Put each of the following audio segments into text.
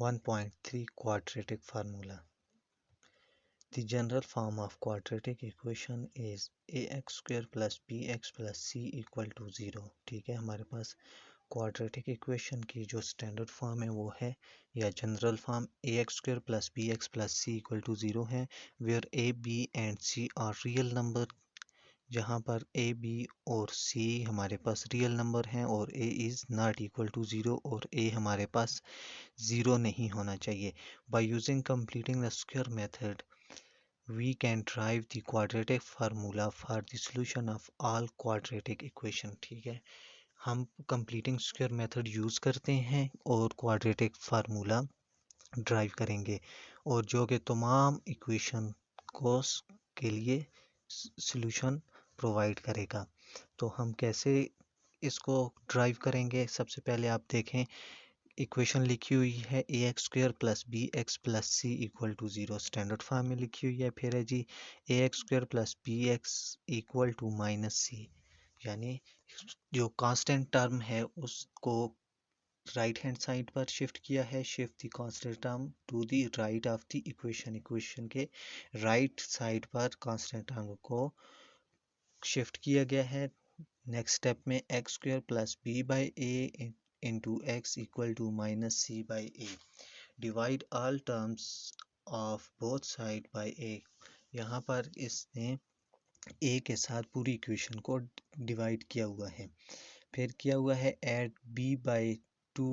1.3 Quadratic formula. The general form of quadratic equation is ax square plus bx plus c equal to 0. ठीक है, हमारे पास quadratic equation की जो standard form है वो है, या general form ax square plus bx plus c equal to 0 है, where a, b and c are real number, जहाँ पर a, b और c हमारे पास रियल नंबर हैं और a is not equal to 0 और a हमारे पास 0 नहीं होना चाहिए. By using completing the square method, we can derive the quadratic formula for the solution of all quadratic equation. ठीक है, हम completing square method यूज़ करते हैं और quadratic formula ड्राइव करेंगे, और जो कि तमाम इक्वेशन को के लिए सॉल्यूशन प्रोवाइड करेगा. तो हम कैसे इसको ड्राइव करेंगे? सबसे पहले आप देखें, इक्वेशन लिखी हुई है A X square plus B X plus C equal to 0, standard form में लिखी हुई है. फिर है जी A X square plus B X equal to minus C, यानी जो कांस्टेंट टर्म है उसको राइट हैंड साइड पर शिफ्ट किया है. Shift the constant term to the right of the equation, equation के राइट साइड पर कांस्टेंट टर्म को शिफ्ट किया गया है. नेक्स्ट स्टेप में X square plus B by A into X equal to minus C by A. Divide all terms of both side by A. यहाँ पर इसने ए के साथ पूरी इक्वेशन को डिवाइड किया हुआ है. फिर किया हुआ है add b by two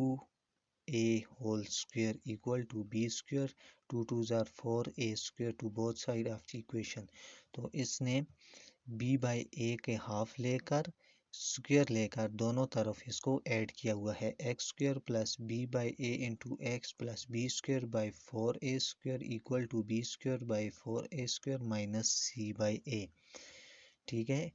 a whole square equal to B square, two two ज़ार 4 ए square to both side of the equation. तो इसने b बाई ए के हाफ लेकर स्क्वेयर लेकर दोनों तरफ इसको ऐड किया हुआ है. X square plus B by A into X plus B square by 4 A square equal to B square by 4 A square minus C by A. ठीक है,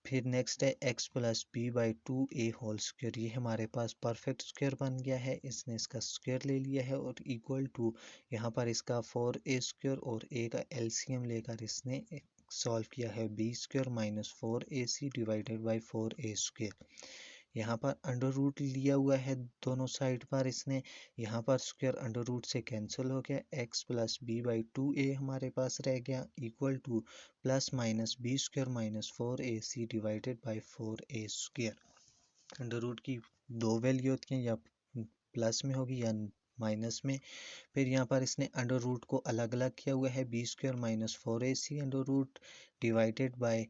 फिर नेक्स्ट है x plus B by 2a whole square. ये हमारे पास perfect square बन गया है, इसने इसका स्क्वेयर ले लिया है और इक्वल टू यहाँ पर इसका 4a स्क्वेयर और a का एलसीएम लेकर इसने सॉल्व किया है b square minus 4ac divided by 4a square. यहाँ पर अंडर रूट लिया हुआ है दोनों साइड पर इसने, यहाँ पर स्क्वेयर अंडर रूट से कैंसिल हो गया. x plus B by 2a हमारे पास रह गया equal to plus minus B square minus 4ac divided by 4a square. Under root की दो वैल्यू होती हैं, या प्लस में होगी या माइनस में. फिर यहाँ पर इसने अंडर रूट को अलग अलग किया हुआ है, b square minus 4ac under root divided by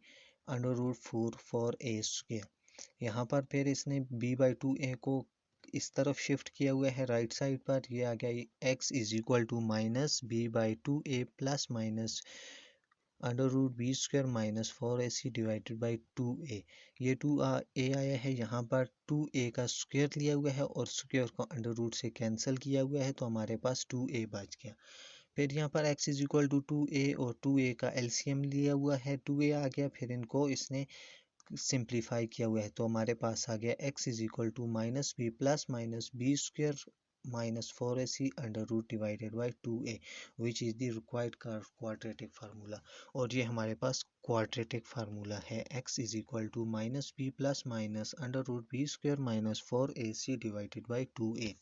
under root 4a square. यहाँ पर फिर इसने b बाई 2a को इस तरफ शिफ्ट किया हुआ है राइट साइड पर. ये आ गया x is equal to minus b by 2a plus minus under root B square minus 4ac divided by 2a. ये 2a आया है, यहाँ पर 2a का स्क्वेयर लिया हुआ है और स्क्वेयर को अंडर रूट से कैंसिल किया हुआ है, तो हमारे पास 2a बच गया. फिर यहाँ पर x is equal to 2a और 2a का एलसीएम लिया हुआ है, 2a आ गया. फिर इनको इसने सिंप्लीफाई किया हुआ है, तो हमारे पास आ गया x is equal to minus B plus minus B square minus 4ac under root divided by 2a which is the required quadratic formula. और ये हमारे पास क्वाड्रेटिक फार्मूला है, x is equal to minus B plus minus under root B square minus 4ac divided by 2a.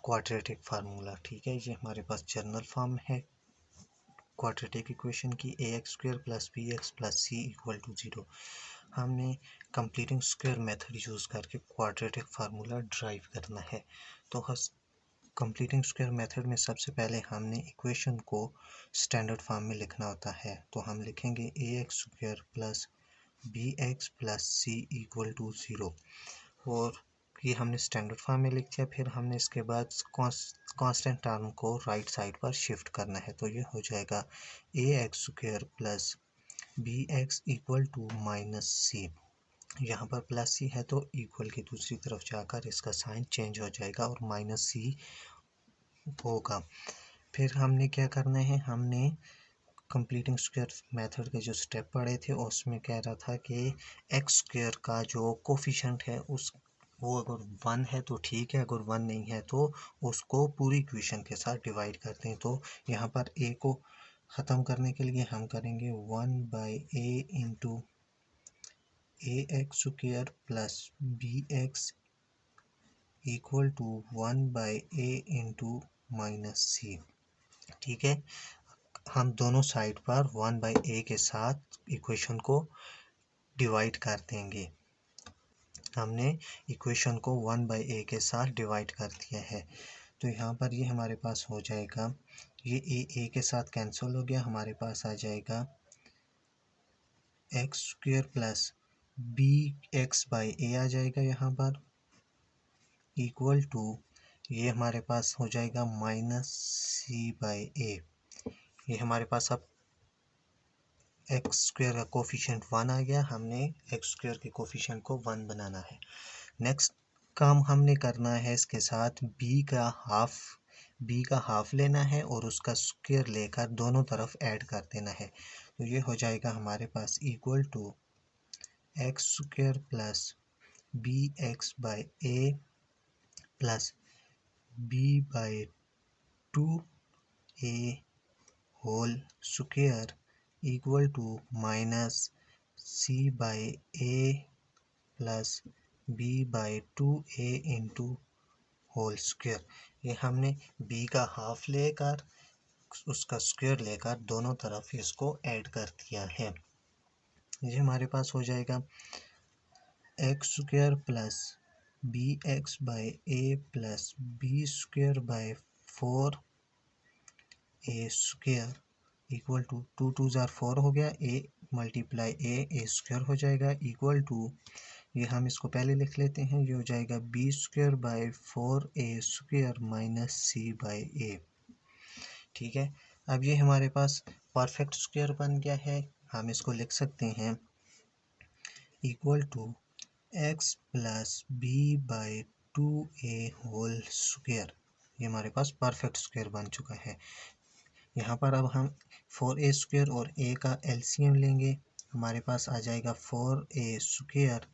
Quadratic formula, ठीक है, ये हमारे पास जनरल फॉर्म है क्वाड्रेटिक इक्वेशन की A X square plus B X plus C equal to 0. हमने completing square method use करके quadratic formula derive करना है. तो कंप्लीटिंग स्क्वायर मेथड में सबसे पहले हमने इक्वेशन को स्टैंडर्ड फॉर्म में लिखना होता है. तो हम लिखेंगे A X square plus B X plus C equal to 0, और ये हमने स्टैंडर्ड फॉर्म में लिख दिया. फिर हमने इसके बाद कांस्टेंट टर्म को राइट साइड पर शिफ्ट करना है. तो ये हो जाएगा A X square plus B X equal to minus C. यहाँ पर प्लस सी है तो इक्वल की दूसरी तरफ जाकर इसका साइन चेंज हो जाएगा और माइनस सी होगा. फिर हमने क्या करना है, हमने कंप्लीटिंग स्क्वायर मेथड के जो स्टेप पढ़े थे उसमें कह रहा था कि एक्स स्क्वायर का जो कोफिशिएंट है उस वो अगर 1 है तो ठीक है, अगर 1 नहीं है तो उसको पूरी इक्वेशन के साथ डिवाइड करते हैं. तो यहाँ पर a को ख़त्म करने के लिए हम करेंगे 1 by A into A X square plus B X equal to 1/a into minus C. ठीक है, हम दोनों साइड पर 1/a के साथ इक्वेशन को डिवाइड कर देंगे। हमने इक्वेशन को 1/a के साथ डिवाइड कर दिया है, तो यहाँ पर ये हमारे पास हो जाएगा, ये a के साथ कैंसिल हो गया, हमारे पास आ जाएगा x square plus B x by A आ जाएगा यहाँ पर, इक्वल टू ये हमारे पास हो जाएगा माइनस सी बाई ए। ये हमारे पास अब एक्स स्क्वेयर का कोफिशिएंट 1 आ गया, हमने एक्स स्क्वेयर के कोफिशिएंट को 1 बनाना है। नेक्स्ट काम हमने करना है, इसके साथ बी का हाफ लेना है और उसका स्क्वेयर लेकर दोनों तरफ ऐड कर देना है। तो ये हो जाएगा हमारे पास equal to X square plus B x by A plus B by 2a whole square equal to minus C by A plus B by 2a into whole square. ये हमने b का हाफ लेकर उसका स्क्वेयर लेकर दोनों तरफ इसको add कर दिया है। ये हमारे पास हो जाएगा x square plus B x by A plus B square by 4a square equal to 2 2 ज़ार 4 हो गया, a मल्टीप्लाई ए स्क्वेयर हो जाएगा इक्वल टू, ये हम इसको पहले लिख लेते हैं, ये हो जाएगा B square by 4a square minus C by A. ठीक है, अब ये हमारे पास परफेक्ट स्क्वेयर बन गया है, हम इसको लिख सकते हैं equal to x plus B by 2a whole square. ये हमारे पास परफेक्ट स्क्वेयर बन चुका है। यहाँ पर अब हम 4a स्क्वेयर और a का एलसीएम लेंगे, हमारे पास आ जाएगा 4a स्क्वेयर।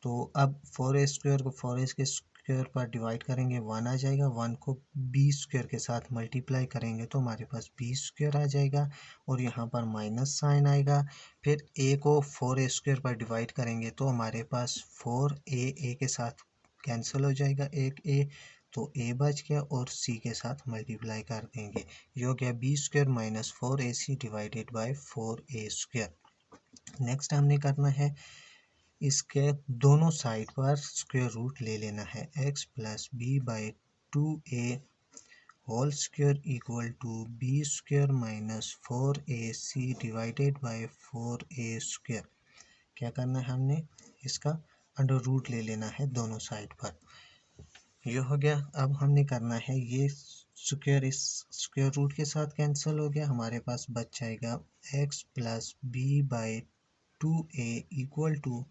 तो अब 4a स्क्वेयर को 4a के स्क्वेयर पर डिवाइड करेंगे, 1 आ जाएगा, 1 को b स्क्वेयर के साथ मल्टीप्लाई करेंगे तो हमारे पास b स्क्वेयर आ जाएगा और यहाँ पर माइनस साइन आएगा। फिर a को 4a स्क्वेयर पर डिवाइड करेंगे तो हमारे पास 4a के साथ कैंसिल हो जाएगा, एक a, तो a बच गया और c के साथ मल्टीप्लाई कर देंगे, ये हो गया b square minus 4ac divided by 4a square. Next हमने करना है, इसके दोनों साइड पर स्क्वायर रूट ले लेना है, x plus B by 2a whole square equal to b square minus 4ac divided by 4a square. क्या करना है, हमने इसका अंडर रूट ले लेना है दोनों साइड पर, ये हो गया। अब हमने करना है, ये स्क्वायर इस स्क्वायर रूट के साथ कैंसिल हो गया, हमारे पास बच जाएगा x plus B by 2a equal to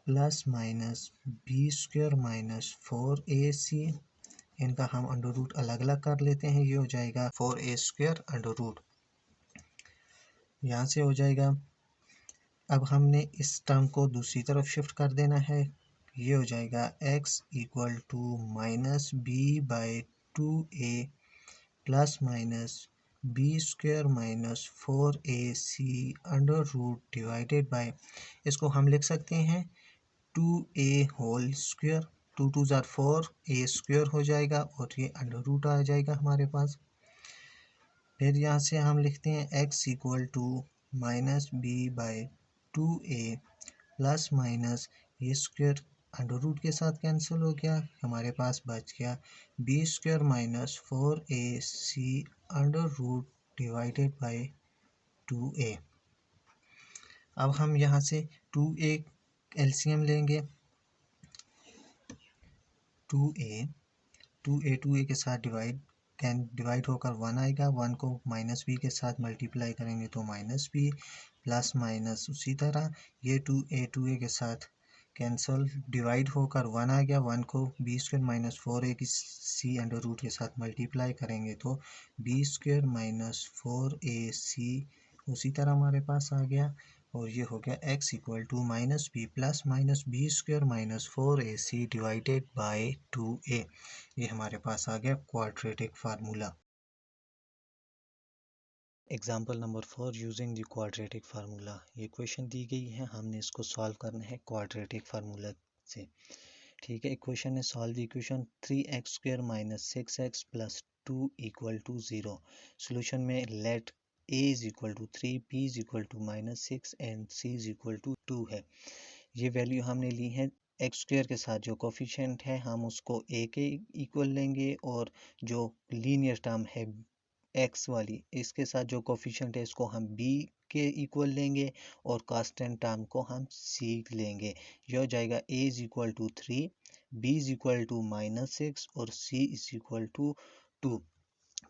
plus minus B square minus 4ac, इनका हम अंडर रूट अलग अलग कर लेते हैं, ये हो जाएगा 4a स्क्वेयर अंडर रूट, यहाँ से हो जाएगा। अब हमने इस टर्म को दूसरी तरफ शिफ्ट कर देना है, ये हो जाएगा x equal to minus b by 2a plus minus B square minus 4ac under root divided by, इसको हम लिख सकते हैं 2a होल स्क्वेयर, 2 2 ज़ार 4 a स्क्वेयर हो जाएगा और ये अंडर रूट आ जाएगा हमारे पास। फिर यहाँ से हम लिखते हैं x equal to minus b by 2a plus minus ये स्क्वेयर अंडर रूट के साथ कैंसिल हो गया, हमारे पास बच गया b square minus 4ac under root divided by 2a। अब हम यहाँ से 2a एलसीएम लेंगे, 2a के साथ डिवाइड होकर 1 आएगा, 1 को माइनस बी के साथ मल्टीप्लाई करेंगे तो माइनस बी प्लस माइनस उसी तरह ये 2a के साथ कैंसल डिवाइड होकर 1 आ गया, 1 को बी स्क्वेयर माइनस 4a की सी अंडर रूट के साथ मल्टीप्लाई करेंगे तो बी स्क्वेयर माइनस 4ac उसी तरह हमारे पास आ गया और ये हो गया x equal to minus B plus minus B square minus 4ac divided by 2a। ये हमारे पास आ गया quadratic formula. Example number 4 using the quadratic formula. ये क्वेश्चन दी गई है, हमने इसको सॉल्व करना है क्वाड्रेटिक फार्मूला से। ठीक है, इक्वेशन है solve the equation 3x² - 6x + 2 = 0। Solution में let a = 3, b = -6 and c = 2 है। ये वैल्यू हमने ली है x² के साथ जो कोफिशिएंट है हम उसको a के इक्वल लेंगे, और जो लीनियर टर्म है x वाली इसके साथ जो कोफिशिएंट है इसको हम b के इक्वल लेंगे, और कांस्टेंट टर्म को हम c लेंगे। यह हो जाएगा a = 3, b = -6 और c = 2।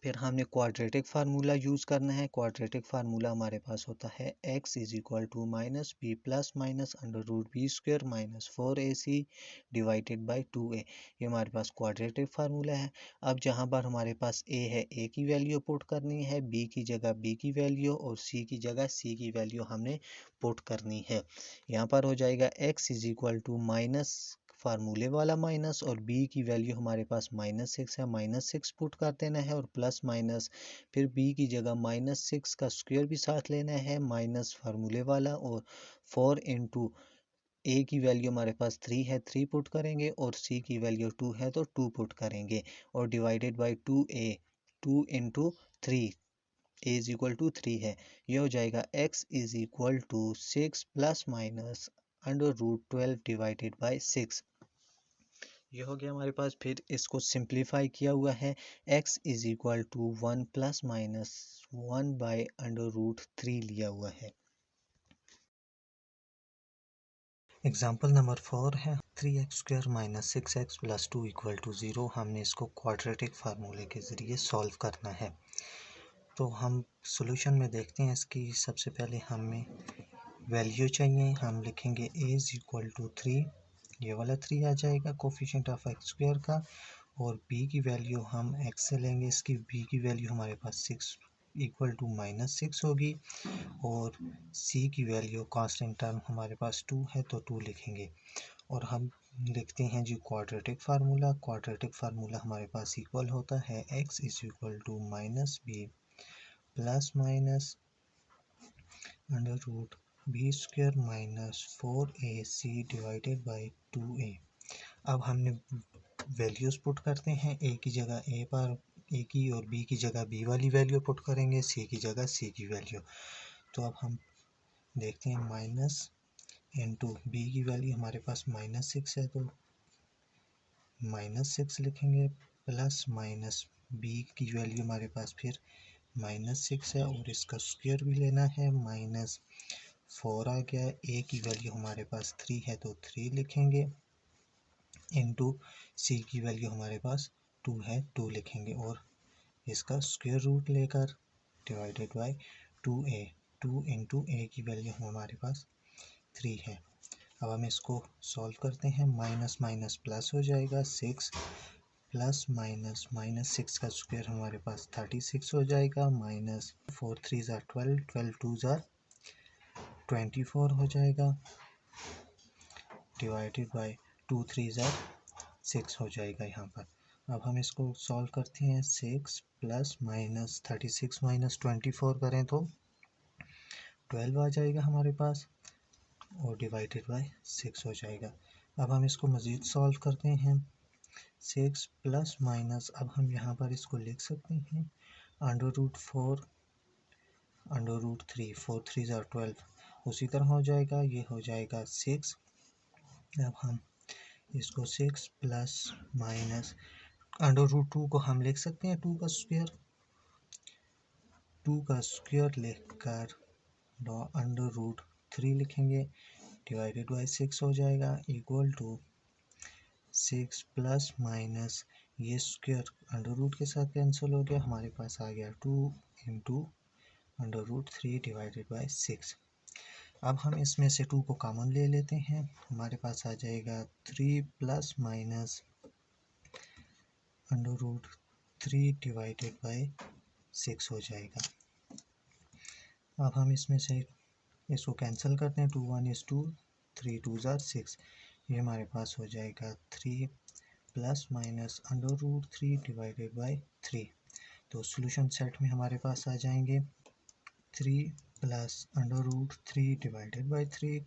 फिर हमने क्वाड्रेटिक फार्मूला यूज़ करना है। क्वाड्रेटिक फार्मूला हमारे पास होता है x = -b ± √b² - 4ac / 2a। ये हमारे पास क्वाड्रेटिक फार्मूला है। अब जहाँ पर हमारे पास a है, a की वैल्यू पुट करनी है, b की जगह b की वैल्यू और c की जगह c की वैल्यू हमने पुट करनी है। यहाँ पर हो जाएगा x = माइनस फार्मूले वाला माइनस, और b की वैल्यू हमारे पास -6 है, -6 पुट कर देना है, और प्लस माइनस फिर b की जगह -6 का स्क्वायर भी साथ लेना है, माइनस फार्मूले वाला, और 4 इंटू a की वैल्यू हमारे पास 3 है, 3 पुट करेंगे, और c की वैल्यू 2 है तो 2 पुट करेंगे, और divided by 2a, 2 into 3, a = 3 है। यह हो जाएगा x = 6 ± √12 / 6। ये हो गया हमारे पास। फिर इसको सिंप्लीफाई किया हुआ है, x = 1 ± 1/√3 लिया हुआ है। एग्जाम्पल नंबर 4 है 3x² - 6x + 2 = 0। हमने इसको क्वाड्रेटिक फार्मूले के ज़रिए सॉल्व करना है। तो हम सॉल्यूशन में देखते हैं इसकी। सबसे पहले हमें वैल्यू चाहिए, हम लिखेंगे a = 3, ये वाला 3 आ जाएगा कोफिशिएंट ऑफ x² का, और b की वैल्यू हम x से लेंगे, इसकी b की वैल्यू हमारे पास 6 = -6 होगी, और c की वैल्यू कांस्टेंट टर्म हमारे पास 2 है तो 2 लिखेंगे। और हम लिखते हैं जी क्वाड्रेटिक फार्मूला। क्वाड्रेटिक फार्मूला हमारे पास इक्वल होता है x = -b ± √b² - 4ac / 2a। अब हमने वैल्यूज़ पुट करते हैं, a की जगह a पर a की, और b की जगह b वाली वैल्यू पुट करेंगे, c की जगह c की वैल्यू। तो अब हम देखते हैं माइनस इंटू b की वैल्यू हमारे पास -6 है तो -6 लिखेंगे, प्लस माइनस b की वैल्यू हमारे पास फिर -6 है, और इसका स्क्वायर भी लेना है, -4 आ गया। a की वैल्यू हमारे पास 3 है तो 3 लिखेंगे, इंटू c की वैल्यू हमारे पास 2 है, 2 लिखेंगे, और इसका स्क्वायर रूट लेकर divided by 2a, 2 into a की वैल्यू हमारे पास 3 है। अब हम इसको सॉल्व करते हैं, माइनस माइनस प्लस हो जाएगा, 6 प्लस माइनस -6 का स्क्वायर हमारे पास 36 हो जाएगा, माइनस 4 3 ज़ा 12, 12 2 ज़ा 24 हो जाएगा, डिवाइडेड बाय 2 3 ज़ा 6 हो जाएगा यहाँ पर। अब हम इसको सॉल्व करते हैं, 6 प्लस माइनस 36 माइनस 24 करें तो 12 आ जाएगा हमारे पास, और डिवाइडेड बाय 6 हो जाएगा। अब हम इसको मज़ीद सॉल्व करते हैं, 6 प्लस माइनस, अब हम यहाँ पर इसको लिख सकते हैं √4 √3, 4 3 ज़ा 12, उसी तरह हो जाएगा, ये हो जाएगा 6। अब हम इसको 6 प्लस माइनस √2 को हम लिख सकते हैं 2 का स्क्वायर, 2 का स्क्वायर लिखकर √3 लिखेंगे, डिवाइडेड बाई 6 हो जाएगा, इक्वल टू 6 प्लस माइनस ये स्क्वायर √रूट के साथ कैंसिल हो गया, हमारे पास आ गया 2 इंटू √3 डिवाइडेड बाई 6। अब हम इसमें से 2 को कॉमन ले लेते हैं, हमारे पास आ जाएगा 3 प्लस माइनस √3 डिवाइडेड बाई 6 हो जाएगा। अब हम इसमें से इसको कैंसिल करते हैं, 2 1 is 2, 3 2 ज़ा 6, ये हमारे पास हो जाएगा 3 प्लस माइनस √3 डिवाइडेड बाई 3। तो सॉल्यूशन सेट में हमारे पास आ जाएंगे 3 plus √3 divided by 3,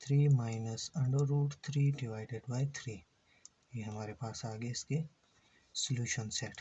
3 minus √3 divided by 3। ये हमारे पास आ गए इसके सॉल्यूशन सेट।